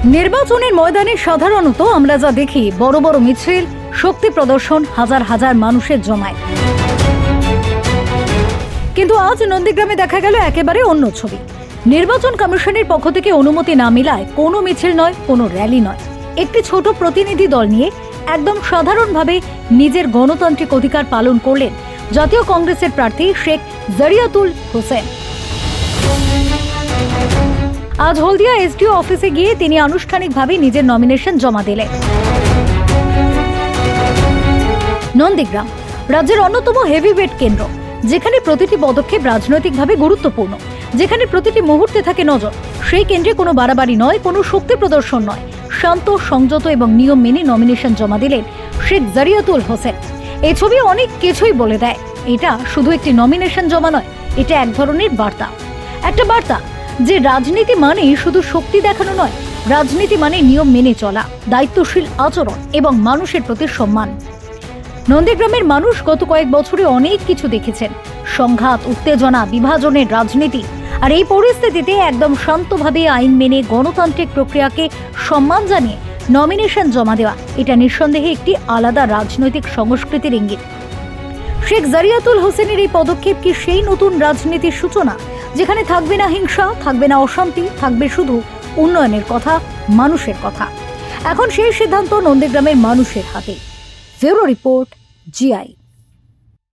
নির্বাচনের ময়দানে সাধারণত আমরা যা দেখি বড় বড় মিছিল, শক্তি প্রদর্শন, হাজার হাজার মানুষের জমায়েত। কিন্তু আজ নন্দীগ্রামে দেখা গেল একেবারে অন্য ছবি। নির্বাচন কমিশনের পক্ষ থেকে অনুমতি না মিলায় কোনো মিছিল নয়, কোনো র্যালি নয়, একটি ছোট প্রতিনিধি দল নিয়ে একদম সাধারণভাবে নিজের গণতান্ত্রিক অধিকার পালন করলেন জাতীয় কংগ্রেসের প্রার্থী শেখ জারিয়াতুল হোসেন। আজ হলদিয়া এসডিও অফিসে গিয়ে তিনি আনুষ্ঠানিকভাবে নিজের নমিনেশন জমা দিলেন। নন্দীগ্রাম রাজ্যের অন্যতম হেভিওয়েট কেন্দ্র, যেখানে প্রতিটি পদক্ষেপ রাজনৈতিকভাবে গুরুত্বপূর্ণ, যেখানে প্রতিটি মুহূর্তে থাকে নজর। সেই কেন্দ্রে কোনো বাড়াবাড়ি নয়, কোনো শক্তি প্রদর্শন নয়, শান্ত, সংযত এবং নিয়ম মেনে নমিনেশন জমা দিলেন শেখ জারিয়াতুল হোসেন। এই ছবি অনেক কিছুই বলে দেয়। এটা শুধু একটি নমিনেশন জমা নয়, এটা এক ধরনের বার্তা, একটা বার্তা যে রাজনীতি মানে শুধু শক্তি দেখানো নয়, রাজনীতি মানে নিয়ম মেনে চলা, দায়িত্বশীল আচরণ এবং মানুষের প্রতি সম্মান। নন্দীগ্রামের মানুষ গত কয়েক বছরে অনেক কিছু দেখেছেন, সংঘাত, উত্তেজনা, বিভাজনের রাজনীতি। আর এই পরিস্থিতিতে একদম শান্তভাবে আইন মেনে গণতান্ত্রিক প্রক্রিয়াকে সম্মান জানিয়ে নমিনেশন জমা দেওয়া, এটা নিঃসন্দেহে একটি আলাদা রাজনৈতিক সংস্কৃতির ইঙ্গিত। শেখ জারিয়াতুল হোসেনের এই পদক্ষেপ কি সেই নতুন রাজনীতির সূচনা, যেখানে থাকবে না হিংসা, থাকবে না অশান্তি, থাকবে শুধু উন্নয়নের কথা, মানুষের কথা? এখন সেই সিদ্ধান্ত নন্দীগ্রামের মানুষের হাতে। Bureau report, GI.